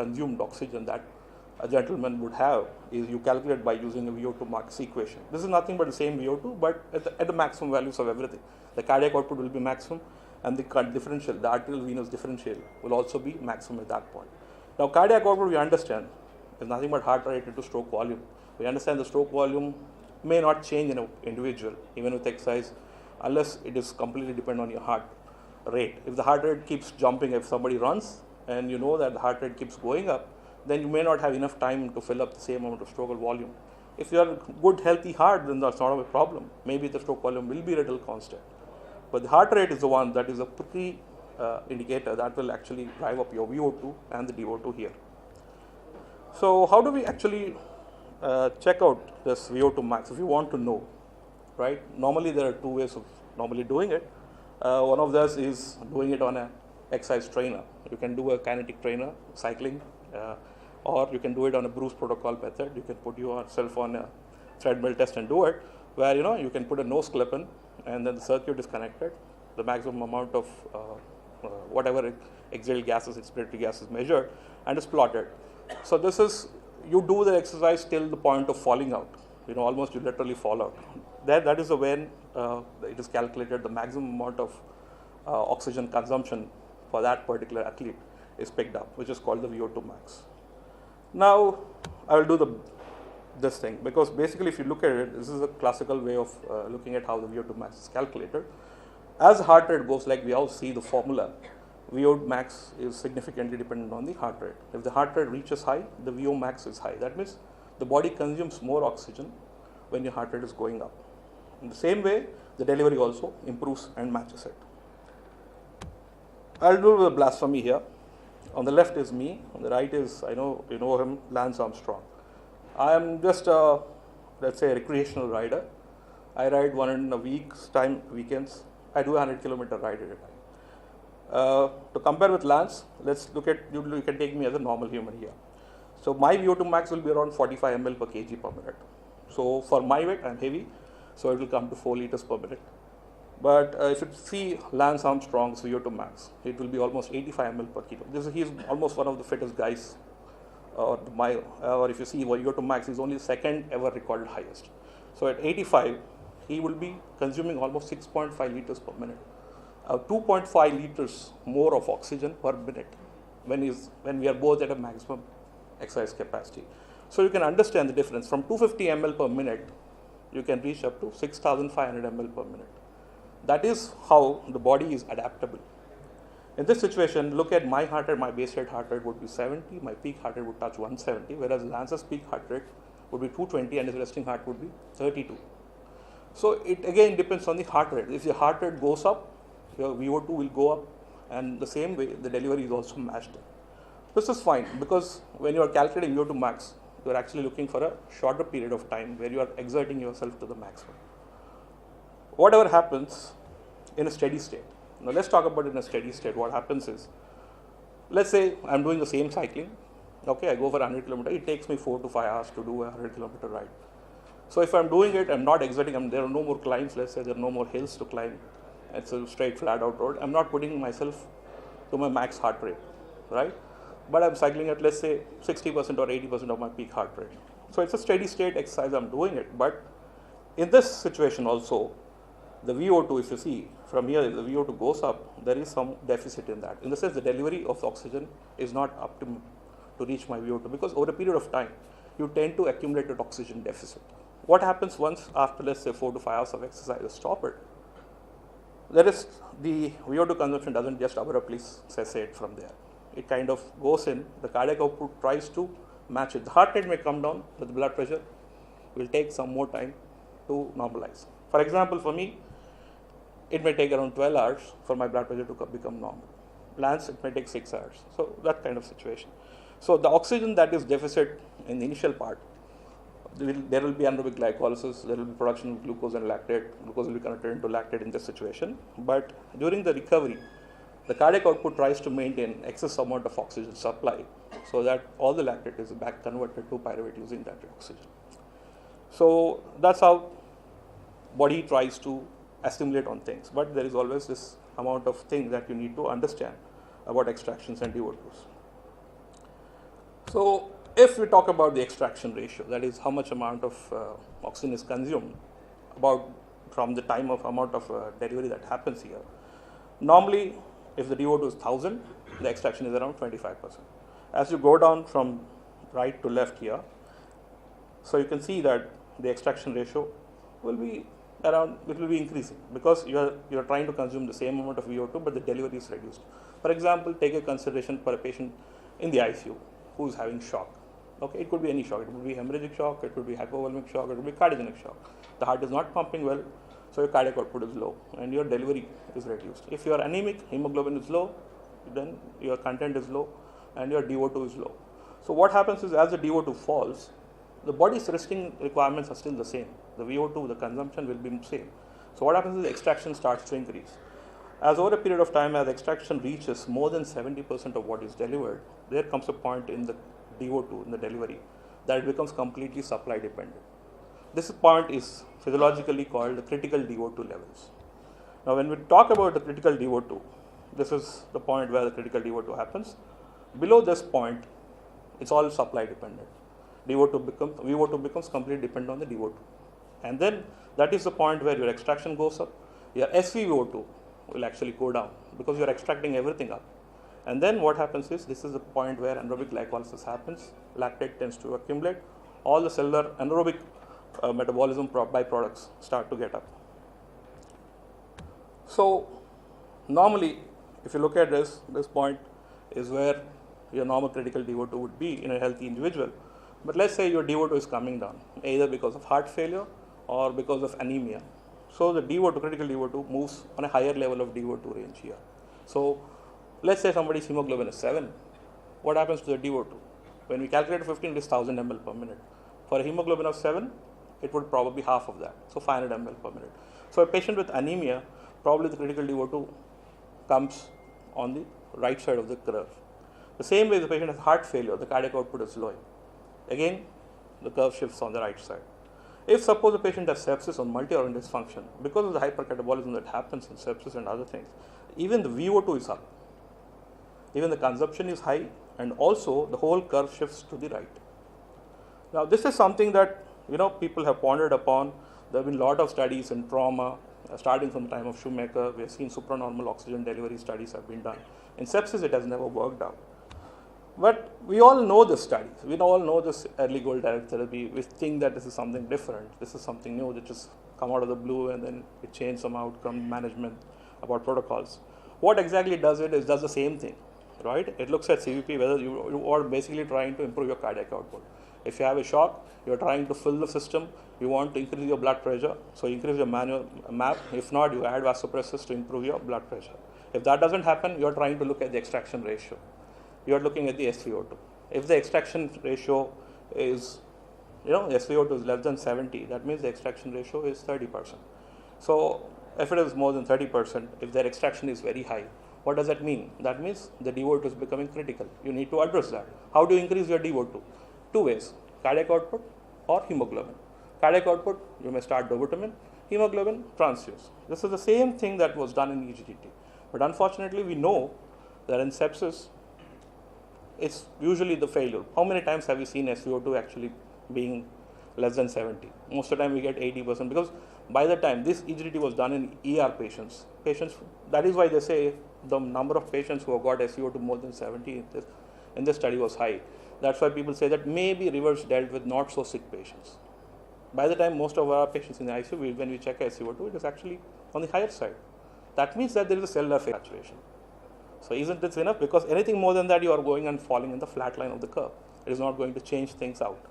consumed oxygen that a gentleman would have is you calculate by using a VO2 max equation. This is nothing but the same VO2, but at the maximum values of everything. The cardiac output will be maximum, and the differential, the arterial venous differential, will also be maximum at that point. Now, cardiac output we understand is nothing but heart rate into stroke volume. We understand the stroke volume may not change in an individual, even with exercise, unless it is completely dependent on your heart rate. If the heart rate keeps jumping, if somebody runs and you know that the heart rate keeps going up, then you may not have enough time to fill up the same amount of stroke volume. If you are good, healthy heart, then that's not a problem. Maybe the stroke volume will be a little constant. But the heart rate is the one that is a indicator that will actually drive up your VO2 and the DO2 here. So how do we actually check out this VO2 max if you want to know, right? Normally there are two ways of normally doing it. One of those is doing it on an exercise trainer. You can do a kinetic trainer, cycling, or you can do it on a Bruce protocol method. You can put yourself on a treadmill test and do it, where you can put a nose clip in, and then the circuit is connected. The maximum amount of whatever exhaled gases, expiratory gas is measured and is plotted. So this is, you do the exercise till the point of falling out. Almost you literally fall out. That is when it is calculated the maximum amount of oxygen consumption for that particular athlete is picked up, which is called the VO2 max. Now, I will do this thing, because basically if you look at it, this is a classical way of looking at how the VO2 max is calculated. As heart rate goes, like we all see the formula, VO2 max is significantly dependent on the heart rate. If the heart rate reaches high, the VO max is high. That means the body consumes more oxygen when your heart rate is going up. In the same way, the delivery also improves and matches it. I'll do the blasphemy here. On the left is me, on the right is, I know you know him, Lance Armstrong. I am just a, let's say, a recreational rider. I ride one in a week's time, weekends. I do a 100-kilometer ride at a time. To compare with Lance, let's look at, you can take me as a normal human here. So my VO2 max will be around 45 ml per kg per minute. So for my weight, I'm heavy, so it will come to 4 liters per minute. But if you see Lance Armstrong's VO2 max, it will be almost 85 ml per kilo. He's almost one of the fittest guys. Or if you see VO2 max, he's only the second ever recorded highest. So at 85, he will be consuming almost 6.5 liters per minute. 2.5 liters more of oxygen per minute when we are both at a maximum exercise capacity. So you can understand the difference. From 250 ml per minute, you can reach up to 6,500 ml per minute. That is how the body is adaptable. In this situation, look at my heart rate, my base rate heart rate would be 70, my peak heart rate would touch 170, whereas Lance's peak heart rate would be 220 and his resting heart would be 32. So it again depends on the heart rate. If your heart rate goes up, your VO2 will go up, and the same way the delivery is also matched. This is fine, because when you are calculating VO2 max, you are actually looking for a shorter period of time where you are exerting yourself to the maximum. Whatever happens in a steady state. Now let's talk about in a steady state. What happens is, let's say I'm doing the same cycling. Okay, I go for 100 kilometers. It takes me 4 to 5 hours to do a 100-kilometer ride. So if I'm doing it, I'm not exerting. There are no more climbs. Let's say there are no more hills to climb. It's a straight, flat-out road. I'm not putting myself to my max heart rate, right? But I'm cycling at, let's say, 60% or 80% of my peak heart rate. So it's a steady state exercise. I'm doing it. But in this situation also, the VO2, if you see from here, if the VO2 goes up, there is some deficit in that. In the sense, the delivery of oxygen is not optimum to reach my VO2, because over a period of time, you tend to accumulate an oxygen deficit. What happens once after, let's say, 4 to 5 hours of exercise, you stop it, there is the VO2 consumption doesn't just abruptly cessate from there. It kind of goes in, the cardiac output tries to match it. The heart rate may come down, but the blood pressure will take some more time to normalize. For example, for me, it may take around 12 hours for my blood pressure to become normal. Lance, it may take 6 hours. So that kind of situation. So the oxygen that is deficit in the initial part, there will be anaerobic glycolysis, there will be production of glucose and lactate. Glucose will be converted into lactate in this situation. But during the recovery, the cardiac output tries to maintain excess amount of oxygen supply so that all the lactate is back converted to pyruvate using that oxygen. So that's how body tries to assimilate on things, but there is always this amount of things that you need to understand about extractions and DO2s. So if we talk about the extraction ratio, that is how much amount of oxygen is consumed about from the time of amount of delivery that happens here. Normally, if the DO2 is 1000, the extraction is around 25%. As you go down from right to left here, so you can see that the extraction ratio will be around, it will be increasing because you are trying to consume the same amount of VO2, but the delivery is reduced. For example, take a consideration for a patient in the ICU who is having shock. Okay, it could be any shock. It could be hemorrhagic shock, it could be hypovolemic shock, it could be cardiogenic shock. The heart is not pumping well, so your cardiac output is low and your delivery is reduced. If you are anemic, hemoglobin is low, then your content is low and your DO2 is low. So what happens is, as the DO2 falls, the body's resting requirements are still the same. The VO2, the consumption will be the same. So what happens is the extraction starts to increase. As over a period of time, as extraction reaches more than 70% of what is delivered, there comes a point in the DO2, in the delivery, that it becomes completely supply dependent. This point is physiologically called the critical DO2 levels. Now when we talk about the critical DO2, this is the point where the critical DO2 happens. Below this point, it's all supply dependent. VO2 becomes completely dependent on the DO2. And then that is the point where your extraction goes up, your SVO2 will actually go down because you are extracting everything up. And then what happens is, this is the point where anaerobic glycolysis happens, lactate tends to accumulate, all the cellular anaerobic metabolism byproducts start to get up. So normally, if you look at this point is where your normal critical DO2 would be in a healthy individual. But let's say your DO2 is coming down, either because of heart failure or because of anemia. So the DO2, critical DO2 moves on a higher level of DO2 range here. So let's say somebody's hemoglobin is 7. What happens to the DO2? When we calculate 15, it is 1000 ml per minute. For a hemoglobin of 7, it would probably half of that, so 500 ml per minute. So a patient with anemia, probably the critical DO2 comes on the right side of the curve. The same way the patient has heart failure, the cardiac output is low. Again, the curve shifts on the right side. If suppose a patient has sepsis or multi-organ dysfunction, because of the hypercatabolism that happens in sepsis and other things, even the VO2 is up. Even the consumption is high, and also the whole curve shifts to the right. Now this is something that people have pondered upon. There have been a lot of studies in trauma, starting from the time of Shoemaker. We have seen supranormal oxygen delivery studies have been done. In sepsis, it has never worked out. But we all know this studies. We all know this early goal direct therapy. We think that this is something different. This is something new that just come out of the blue and then it changed some outcome management about protocols. What exactly does it is does the same thing, right? It looks at CVP, whether you are basically trying to improve your cardiac output. If you have a shock, you are trying to fill the system. You want to increase your blood pressure, so increase your manual MAP. If not, you add vasopressors to improve your blood pressure. If that doesn't happen, you are trying to look at the extraction ratio. You are looking at the SVO2. If the extraction ratio is, SVO2 is less than 70, that means the extraction ratio is 30%. So if it is more than 30%, if their extraction is very high, what does that mean? That means the DO2 is becoming critical. You need to address that. How do you increase your DO2? Two ways: cardiac output or hemoglobin. Cardiac output, you may start dobutamine. Hemoglobin, transfuse. This is the same thing that was done in EGDT. But unfortunately, we know that in sepsis, it's usually the failure. How many times have you seen SVO2 actually being less than 70? Most of the time we get 80%, because by the time this EGDT was done in ER patients, that is why they say the number of patients who have got SVO2 more than 70 in this study was high. That's why people say that maybe reverse dealt with not so sick patients. By the time most of our patients in the ICU, when we check SVO2, it is actually on the higher side. That means that there is a cellular saturation. So isn't this enough? Because anything more than that, you are going and falling in the flat line of the curve. It is not going to change things out.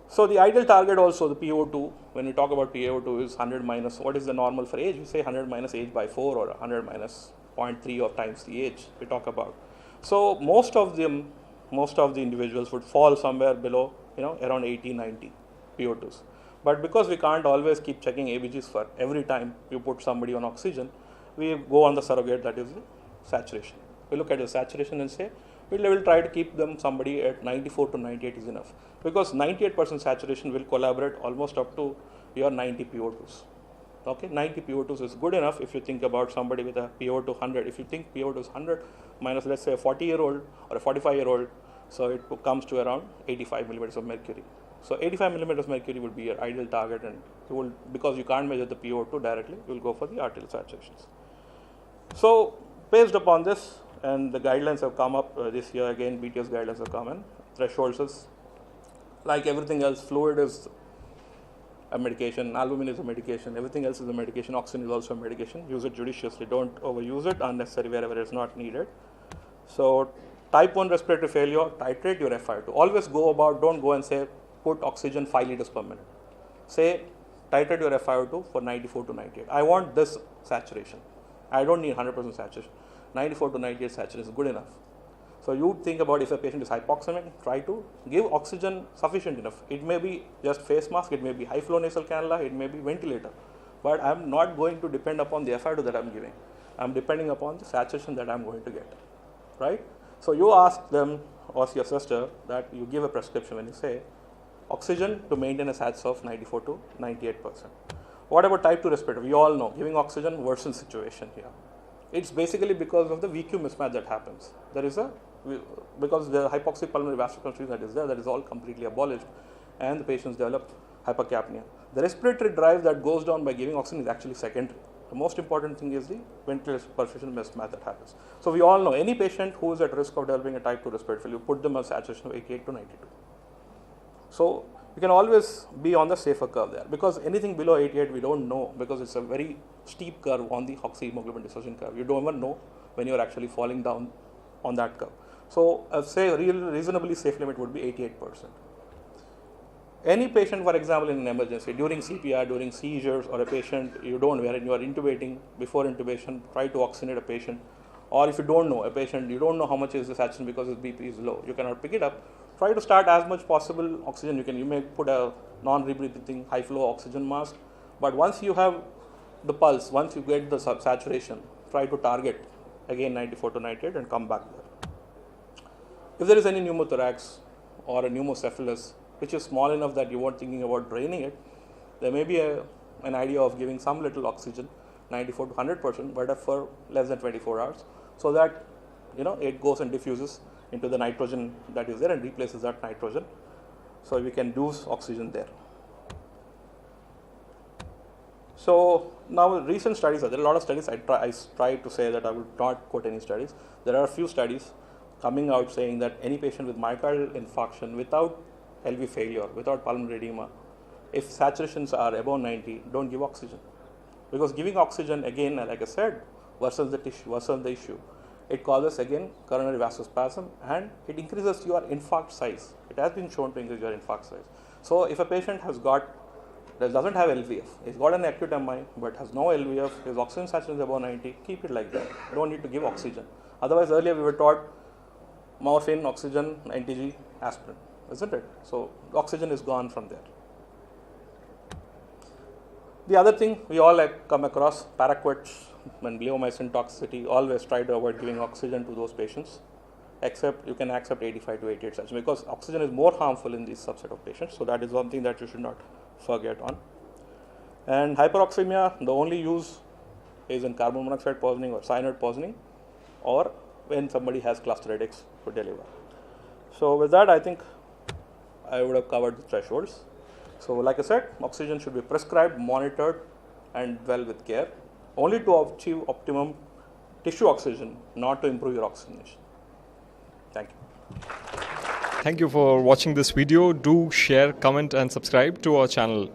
So the ideal target also, the PO2, when we talk about PO2, is 100 minus, what is the normal for age? We say 100 minus age by 4 or 100 minus 0.3 of times the age we talk about. So most of the individuals would fall somewhere below, around 80, 90 PO2s. But because we can't always keep checking ABGs for every time you put somebody on oxygen, we go on the surrogate, that is the saturation. We look at the saturation and say, we will try to keep somebody at 94 to 98 is enough. Because 98% saturation will collaborate almost up to your 90 PO2s. Okay, 90 PO2s is good enough if you think about somebody with a PO2 100. If you think PO2 is 100 minus, let's say, a 40-year-old or a 45-year-old So it comes to around 85 millimeters of mercury. So 85 millimeters of mercury would be your ideal target, and you will, because you can't measure the PO2 directly, you will go for the arterial saturations. So based upon this, and the guidelines have come up this year again, BTS guidelines have come in. Thresholds is like everything else, fluid is a medication, albumin is a medication, everything else is a medication, oxygen is also a medication. Use it judiciously, don't overuse it unnecessarily wherever it's not needed. So type 1 respiratory failure, titrate your FiO2. Always go about, don't go and say put oxygen 5 liters per minute. Say titrate your FiO2 for 94 to 98. I want this saturation. I don't need 100% saturation. 94 to 98 saturation is good enough. So you think about if a patient is hypoxemic, try to give oxygen sufficient enough. It may be just face mask, it may be high flow nasal cannula, it may be ventilator. But I'm not going to depend upon the FiO2 that I'm giving. I'm depending upon the saturation that I'm going to get, right? So you ask them, or your sister, that you give a prescription when you say oxygen to maintain a sats of 94 to 98%. What about type 2 respiratory? We all know giving oxygen worsens situation here. It's basically because of the VQ mismatch that happens. There is because the hypoxic pulmonary vasoconstriction that is there, that is all completely abolished, and the patients develop hypercapnia. The respiratory drive that goes down by giving oxygen is actually secondary. The most important thing is the ventilation perfusion mismatch that happens. So we all know any patient who is at risk of developing a type 2 respiratory failure, you put them on saturation of 88 to 92. So you can always be on the safer curve there, because anything below 88 we don't know, because it's a very steep curve on the oxyhemoglobin dissociation curve. You don't even know when you're actually falling down on that curve. So say a reasonably safe limit would be 88%. Any patient, for example, in an emergency, during CPR, during seizures, or a patient wherein you are intubating, before intubation, try to oxygenate a patient. Or if you don't know a patient, you don't know how much is the saturation because his BP is low, you cannot pick it up. Try to start as much possible oxygen you can. You may put a non-rebreathing high flow oxygen mask, but once you have the pulse, once you get the saturation, try to target again 94 to 98 and come back there. If there is any pneumothorax or a pneumocephalus, which is small enough that you weren't thinking about draining it, there may be an idea of giving some little oxygen, 94 to 100%, but for less than 24 hours, so that it goes and diffuses into the nitrogen that is there and replaces that nitrogen. So we can use oxygen there. So now recent studies, there are a lot of studies. I try to say that I would not quote any studies. There are a few studies coming out saying that any patient with myocardial infarction without LV failure, without pulmonary edema, if saturations are above 90, don't give oxygen. Because giving oxygen, again, like I said, worsens the tissue, worsens the issue. It causes, again, coronary vasospasm, and it increases your infarct size. It has been shown to increase your infarct size. So if a patient doesn't have LVF, he's got an acute MI but has no LVF, his oxygen saturation is above 90, keep it like that. You don't need to give oxygen. Otherwise, earlier we were taught morphine, oxygen, 90G, aspirin, isn't it? So oxygen is gone from there. The other thing we all come across, paraquats and bleomycin toxicity, always try to avoid giving oxygen to those patients, except you can accept 85 to 88 saturation, because oxygen is more harmful in this subset of patients. So that is one thing that you should not forget on. And hyperoxemia, the only use is in carbon monoxide poisoning or cyanide poisoning, or when somebody has cluster headaches to deliver. So with that, I think I would have covered the thresholds. So like I said, oxygen should be prescribed, monitored, and dwell with care, only to achieve optimum tissue oxygen, not to improve your oxygenation. Thank you. Thank you for watching this video. Do share, comment, and subscribe to our channel.